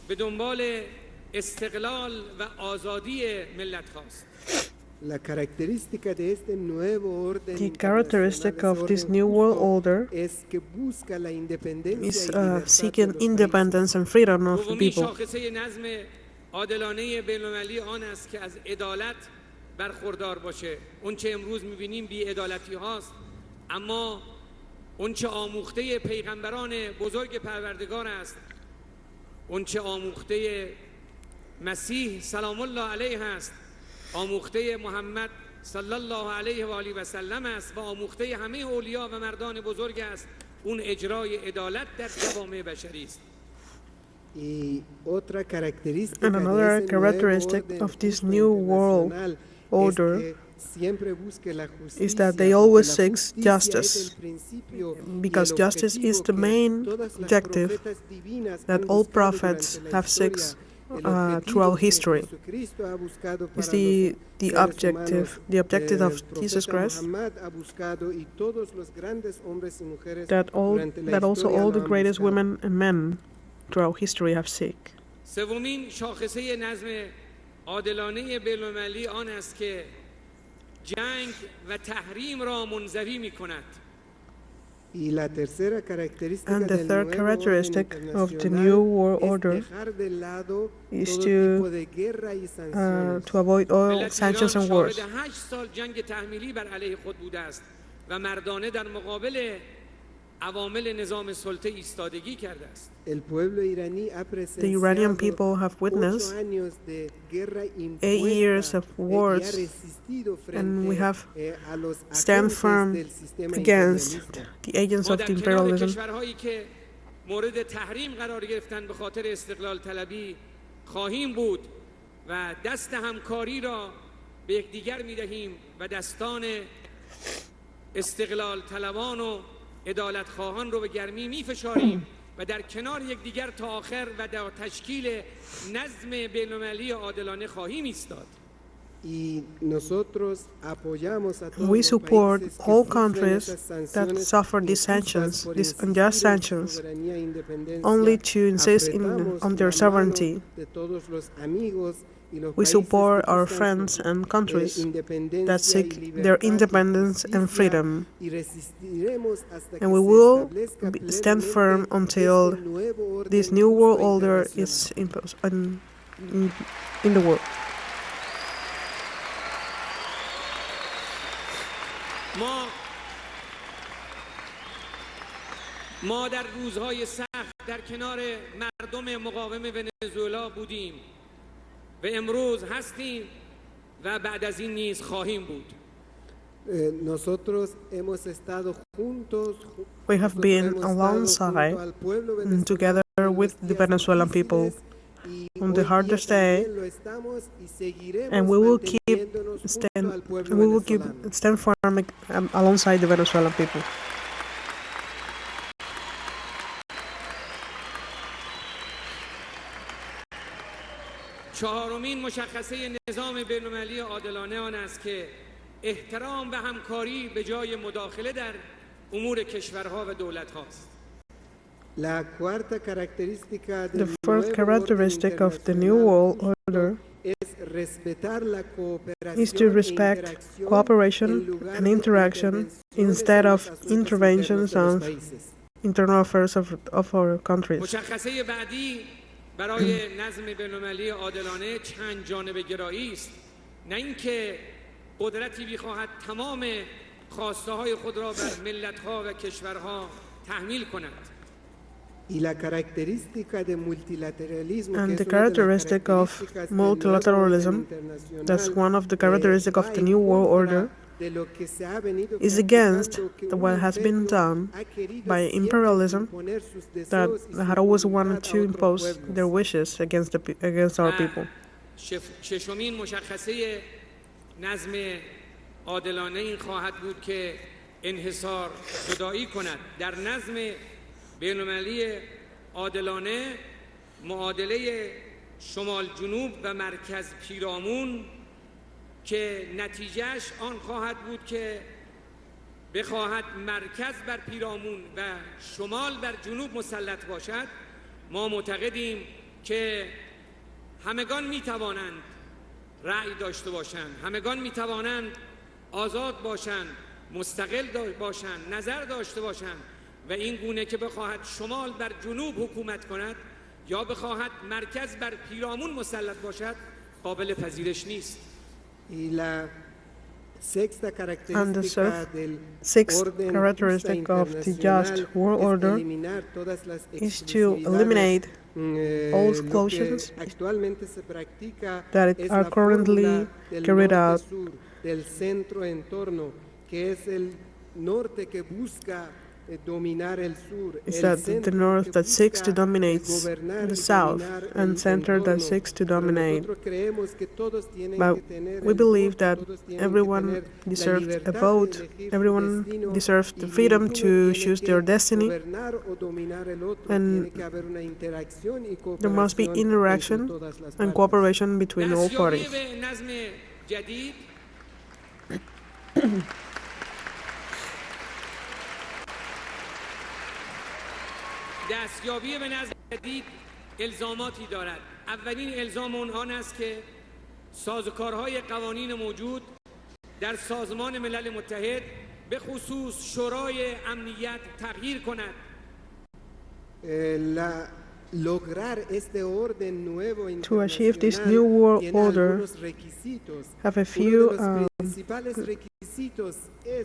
به دنبال استقلال و آزادی ملت هاست. The characteristic of this new world order is seeking independence and freedom of the people. شاخصه نظم عادلانه بین‌المللی آن است که از عدالت برخوردار باشه. اون چه امروز می‌بینیم بی‌عدالتی هاست، اما اون چه آموخته پیغمبران بزرگ پروردگار است، اون چه آموخته مسیح سلام الله علیه است، آموخته محمد صلی الله علیه و آله و سلم است و آموخته همه اولیا و مردان بزرگ است، اون اجرای عدالت در جوامع بشری است. And another characteristic of this new world order is that they always seek justice, because justice is the main objective that all prophets have sought throughout history. Is the objective of Jesus Christ that also all the greatest women and men throughout history have sought. سومین شاخصه نظم عادلانه بین‌المللی آن است که جنگ و تحریم را منزوی می‌کند. And the third characteristic of the new world order is to avoid all sanctions and wars. 8 سال جنگ تحمیلی بر علیه خود بوده است و مردانه در مقابل عوامل نظام سلطه ایستادگی کرده است. The Iranian people have witnessed 8 years of wars, and we have stand firm against the agents of the imperialism. کشورهایی که مورد تحریم قرار گرفتن به خاطر استقلال طلبی خواهیم بود و دست همکاری را به یکدیگر می‌دهیم و دستان استقلال طلبان و عدالت خواهان رو به گرمی می‌فشاریم و در کنار یکدیگر تا آخر و در تشکیل نظم بین‌المللی عادلانه خواهیم ایستاد. We support all countries that suffer these sanctions, these unjust sanctions, only to insist on their sovereignty. We support our friends and countries that seek their independence and freedom. And we will stand firm until this new world order is imposed in the world. ما در روزهای سخت در کنار مردم مقاوم ونزوئلا بودیم و امروز هستیم و بعد از این نیز خواهیم بود. We have been alongside and together with the Venezuelan people on the hardest day, and we will stand firm alongside the Venezuelan people. چهارمین مشخصه نظام بین‌المللی عادلانه آن است که احترام و همکاری به جای مداخله در امور کشورها و دولت‌هاست. The fourth characteristic of the new world order is to respect cooperation and interaction instead of interventions on internal affairs of our countries. مشخصه بعدی برای نظم بین‌المللی عادلانه چند جانبه گرایی است، نه اینکه قدرتی بخواهد تمام خواسته های خود را بر ملت‌ها و کشورها تحمیل کند. And the characteristic of multilateralism, that's one of the characteristics of the New World Order, is against what has been done by imperialism that had always wanted to impose their wishes against our people. ششمین مشخصه نظم عادلانه این خواهد بود که انحصار جدایی کند. در نظم بین‌المللی عادلانه معادله شمال جنوب و مرکز پیرامون که نتیجهش آن خواهد بود که بخواهد مرکز بر پیرامون و شمال بر جنوب مسلط باشد، ما معتقدیم که همگان میتوانند رأی داشته باشند، همگان میتوانند آزاد باشند، مستقل باشند، نظر داشته باشند و این گونه که بخواهد شمال بر جنوب حکومت کند یا بخواهد مرکز بر پیرامون مسلط باشد قابل پذیرش نیست. And the sixth characteristic of the just world order is to eliminate all exclusions that are currently carried out is that the north that seeks to dominate the south and center that seeks to dominate. But we believe that everyone deserves a vote, everyone deserves the freedom to choose their destiny, and there must be interaction and cooperation between all parties. دستیابی به نظم جدید الزاماتی دارد. اولین الزام آن است که سازوکارهای قوانین موجود در سازمان ملل متحد به خصوص شورای امنیت تغییر کند. To achieve this new world order, have a few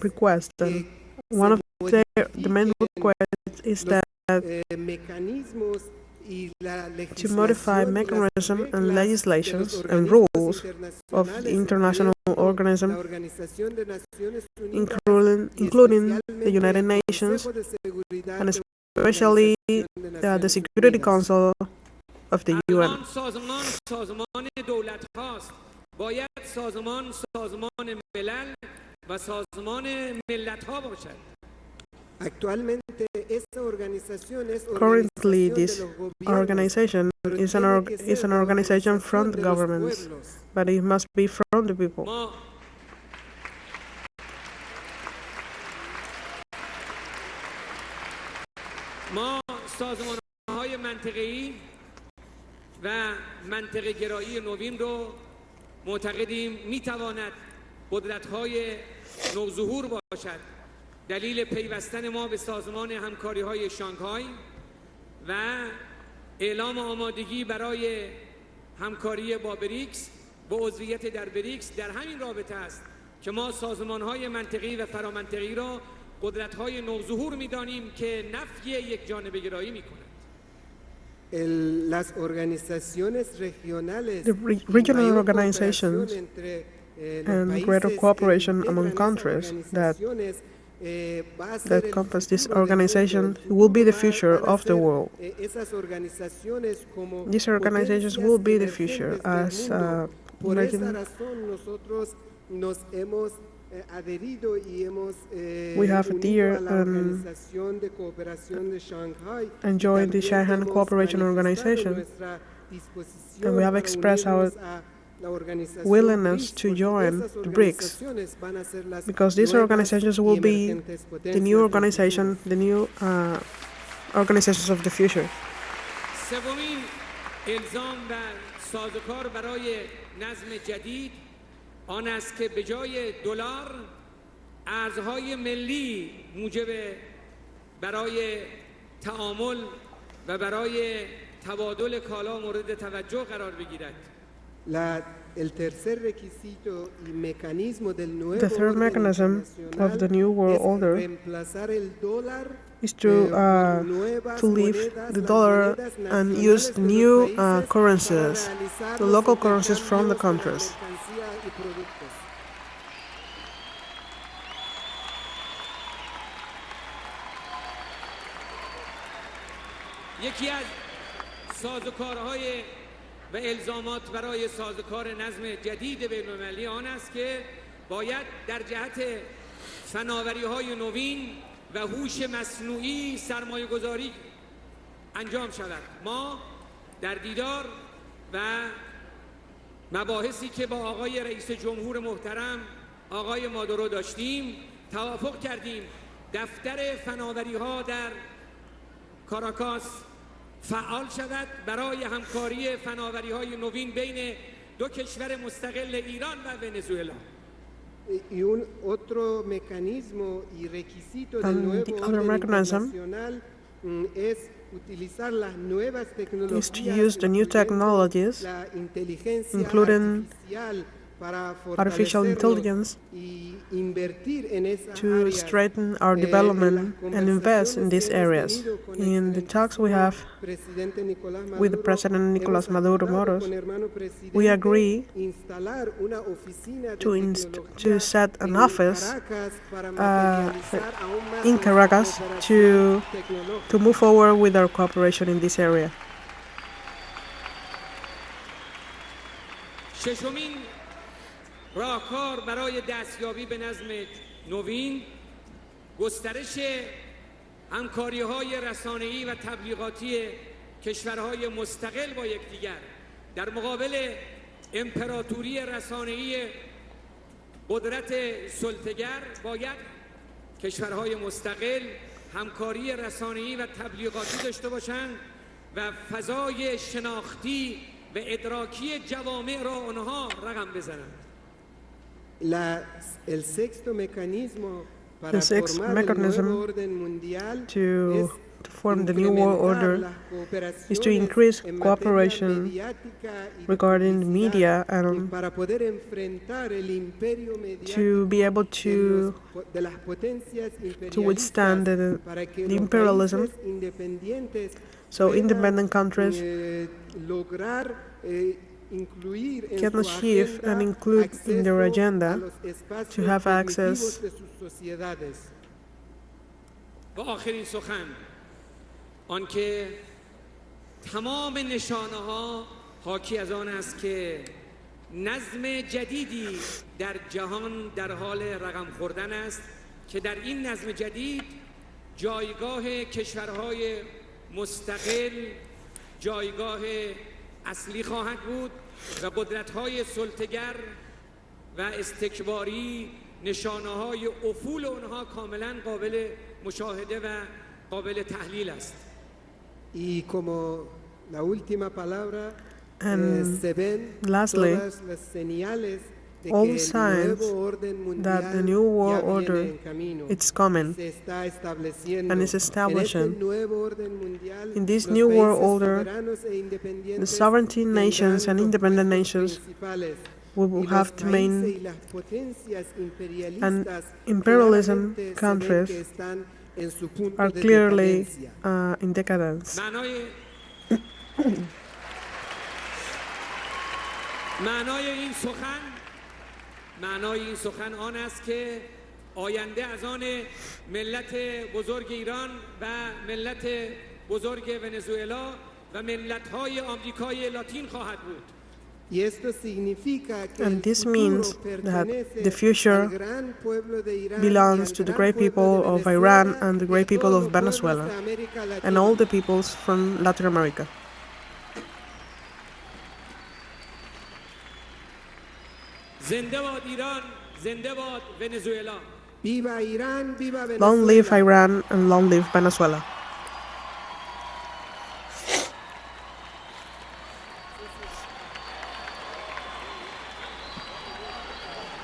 requests. And one of the main request is that to modify mechanisms and legislations and rules of the international organism, including the United Nations and especially the Security Council of the UN. Currently, this organization is an organization from the governments, but it must be from the people. ما سازمان‌های منطقه‌ای و منطقه گرایی نوین رو معتقدیم میتواند قدرت‌های نوظهور باشد. دلیل پیوستن ما به سازمان همکاری‌های شانگهای و اعلام آمادگی برای همکاری با بریکس و عضویت در بریکس در همین رابطه است که ما سازمان‌های منطقه‌ای و فرامنطقه‌ای را قدرت‌های نوظهور می‌دانیم که نفی یک جانبه گرایی می‌کنند. The regional organizations and greater cooperation among countries that encompass this organization will be the future of the world. These organizations will be the future as we have adhered and joined the Shanghai Cooperation Organization, and we have expressed our willingness to join the BRICS, because these organizations will be the new organizations of the future. سومین الزام و سازوکار برای نظم جدید آن است که به جای دلار ارزهای ملی موجب برای تعامل و برای تبادل کالا مورد توجه قرار بگیرد. The third mechanism of the new world order is to leave the dollar and use new currencies, the local currencies from the countries. یکی از سازوکارهای و الزامات برای سازوکار نظم جدید بین‌المللی آن است که باید در جهت فناوری‌های نوین و هوش مصنوعی سرمایه‌گذاری انجام شود. ما در دیدار و مباحثی که با آقای رئیس جمهور محترم آقای مادورو داشتیم توافق کردیم دفتر فناوری‌ها در کاراکاس فعال شود برای همکاری فناوری‌های نوین بین دو کشور مستقل ایران و ونزوئلا. And the other mechanism is to use the new technologies, including artificial intelligence, to strengthen our development and invest in these areas. In the talks we have with President Nicolas Maduro Moros, we agree to set an office in Caracas to move forward with our cooperation in this area. راهکار برای دستیابی به نظم نوین گسترش همکاری‌های رسانه‌ای و تبلیغاتی کشورهای مستقل با یکدیگر در مقابل امپراتوری رسانه‌ای قدرت سلطه‌گر باید کشورهای مستقل همکاری رسانه‌ای و تبلیغاتی داشته باشند و فضای شناختی و ادراکی جوامع را آنها رقم بزنند. The sixth mechanism to to form the New World Order is to increase cooperation regarding the media and to be able to withstand the imperialism, so independent countries can achieve and include in their agenda to have access. و آخرین سخن آنکه تمام نشانه ها حاکی از آن است که نظم جدیدی در جهان در حال رقم خوردن است که در این نظم جدید جایگاه کشورهای مستقل جایگاه اصلی خواهد بود و قدرت‌های سلطه‌گر و استکباری نشانه‌های افول آنها کاملا قابل مشاهده و قابل تحلیل است. Y como la última palabra, se ven lastly, todas las señales de all que el signs nuevo orden that the mundial New World ya viene Order en camino. it's coming Se está estableciendo. and is establishing. En este nuevo orden mundial, In this los New World países Order, soberanos e independientes the sovereignty nations tendrán and los independent puestos nations principales. we will Y have los to países main y las potencias and imperialistas imperialism claramente se ven countries que están en su punto are de clearly decadencia. in decadence. معنای این سخن آن است که آینده از آن ملت بزرگ ایران و ملت بزرگ ونزوئلا و ملت‌های آمریکای لاتین خواهد بود. And this means that the future belongs to the great people of Iran and the great people of Venezuela and all the peoples from Latin America. زنده باد ایران، زنده باد ونزوئلا. Long live Iran and long live Venezuela.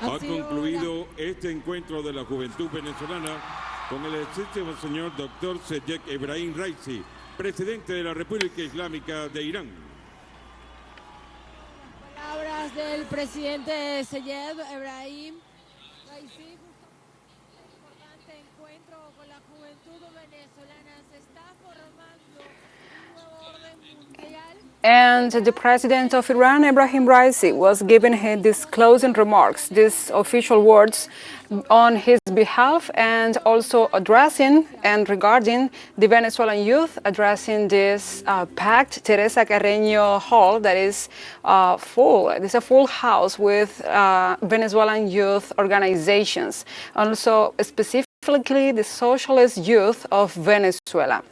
Ha concluido este encuentro de la juventud venezolana con el excelentísimo señor Dr. Ebrahim Raisi, presidente de la República Islámica de Irán. Palabras del presidente Seyed Ebrahim Raisi. Un importante encuentro con la juventud venezolana. Se está formando un nuevo orden mundial. And the president of Iran, Ebrahim Raisi, was giving his closing remarks, these official words on his behalf, and also addressing and regarding the Venezuelan youth, addressing this packed Teresa Carreño hall that is full. It's a full house with Venezuelan youth organizations, also specifically the socialist youth of Venezuela.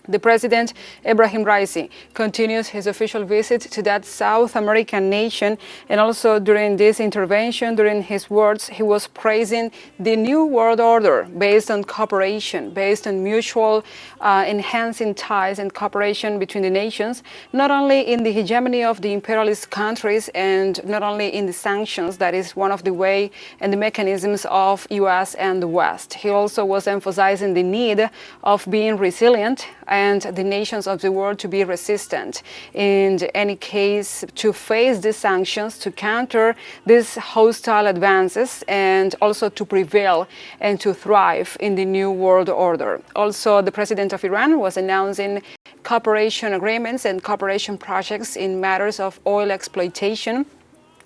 The President, Ebrahim Raisi, continues his official visit to that South American nation, and also during this intervention, during his words, he was praising the new world order based on cooperation, based on mutual enhancing ties and cooperation between the nations, not only in the hegemony of the imperialist countries and not only in the sanctions, that is one of the way and the mechanisms of US and the West. He also was emphasizing the need of being resilient and the nations of the world to be resistant in any case to face these sanctions, to counter these hostile advances, and also to prevail and to thrive in the new world order. Also, the president of Iran was announcing cooperation agreements and cooperation projects in matters of oil exploitation,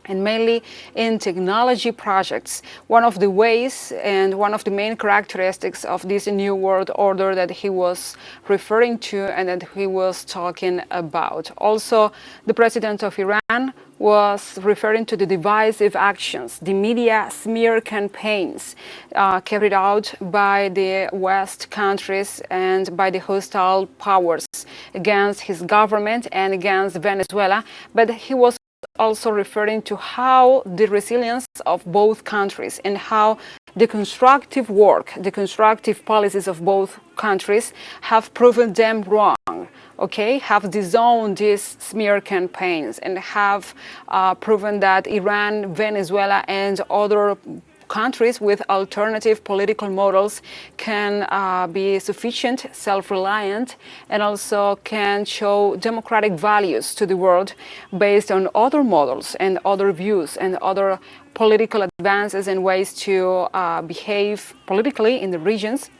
and mainly in technology projects. One of the ways and one of the main characteristics of this new world order that he was referring to and that he was talking about. Also, the president of Iran was referring to the divisive actions, the media smear campaigns carried out by the West countries and by the hostile powers against his government and against Venezuela. But he was also referring to how the resilience of both countries and how the constructive work, the constructive policies of both countries have proven them wrong, okay, have disowned these smear campaigns and have proven that Iran, Venezuela, and other countries with alternative political models can be sufficient, self-reliant, and also can show democratic values to the world based on other models and other views and other political advances and ways to behave politically in the regions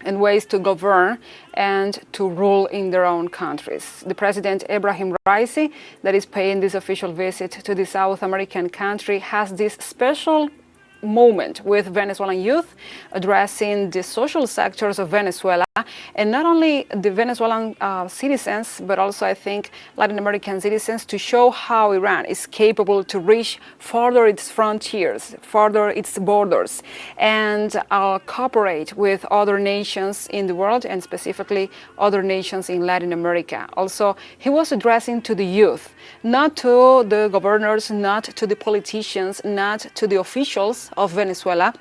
and ways to govern and to rule in their own countries. The President Ebrahim Raisi, that is paying this official visit to the South American country, has this special moment with Venezuelan youth, addressing the social sectors of Venezuela, and not only the Venezuelan citizens, but also I think Latin American citizens, to show how Iran is capable to reach further its frontiers, further its borders, and cooperate with other nations in the world, and specifically other nations in Latin America. Also, he was addressing to the youth, not to the governors, not to the politicians, not to the officials of Venezuela.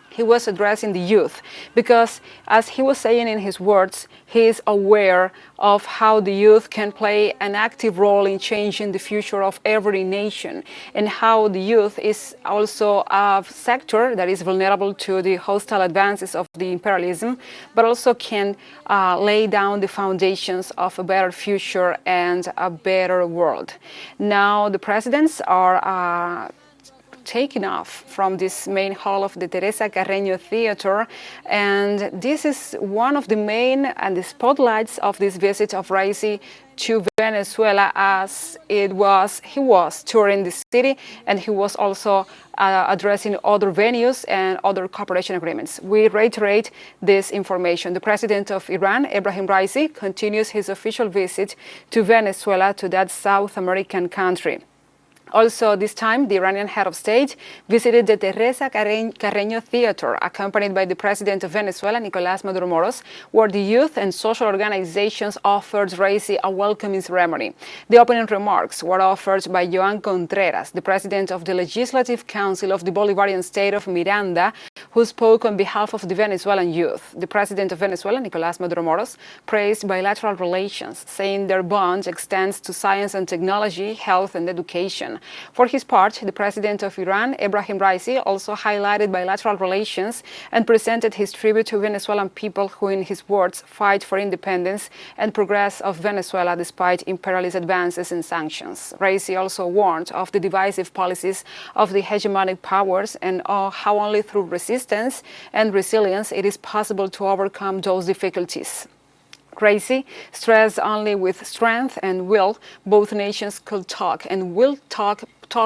He was addressing the youth because, as he was saying in his words, he is aware of how the youth can play an active role in changing the future of every nation, and how the youth is also a sector that is vulnerable to the hostile advances of the imperialism, but also can lay down the foundations of a better future and a better world. Now the presidents are taken off from this main hall of the Teresa Carreño Theater, and this is one of the main and the spotlights of this visit of Raisi to Venezuela, as he was touring the city, and he was also addressing other venues and other cooperation agreements. We reiterate this information. The President of Iran, Ebrahim Raisi, continues his official visit to Venezuela, to that South American country. Also, this time, the Iranian head of state visited the Teresa Carreño Theater, accompanied by the President of Venezuela, Nicolás Maduro Moros, where the youth and social organizations offered Raisi a welcoming ceremony. The opening remarks were offered by Joan Contreras, the President of the Legislative Council of the Bolivarian state of Miranda, who spoke on behalf of the Venezuelan youth. The President of Venezuela, Nicolás Maduro Moros, praised bilateral relations, saying their bond extends to science and technology, health and education. For his part, the President of Iran, Ebrahim Raisi, also highlighted bilateral relations and presented his tribute to Venezuelan people who, in his words, fight for independence and progress of Venezuela despite imperialist advances and sanctions. Raisi also warned of the divisive policies of the hegemonic powers and how only through resistance and resilience it is possible to overcome those difficulties. Raisi stressed only with strength and will both nations could talk and will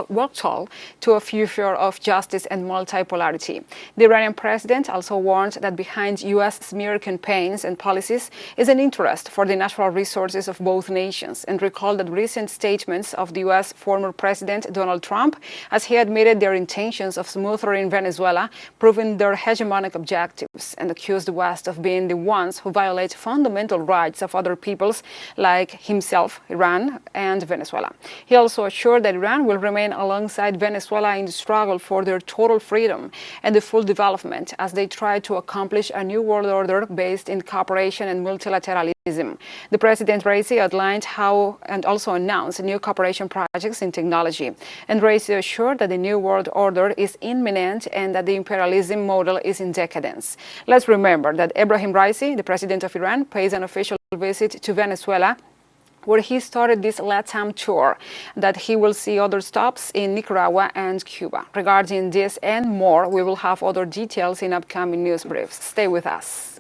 work toward to a future of justice and multipolarity. The Iranian president also warned that behind U.S. smear campaigns and policies is an interest for the natural resources of both nations, and recalled that recent statements of the U.S. former President Donald Trump, as he admitted their intentions of smothering Venezuela, proving their hegemonic objectives, and accused the West of being the ones who violate fundamental rights of other peoples like himself, Iran, and Venezuela. He also assured that Iran will remain alongside Venezuela in the struggle for their total freedom and the full development as they try to accomplish a new world order based in cooperation and multilateralism. The President Raisi outlined how and also announced new cooperation projects in technology. And Raisi assured that the new world order is imminent and that the imperialism model is in decadence. Let's remember that Ebrahim Raisi, the President of Iran, pays an official visit to Venezuela, where he started this LATAM tour, that he will see other stops in Nicaragua and Cuba. Regarding this and more, we will have other details in upcoming news briefs. Stay with us.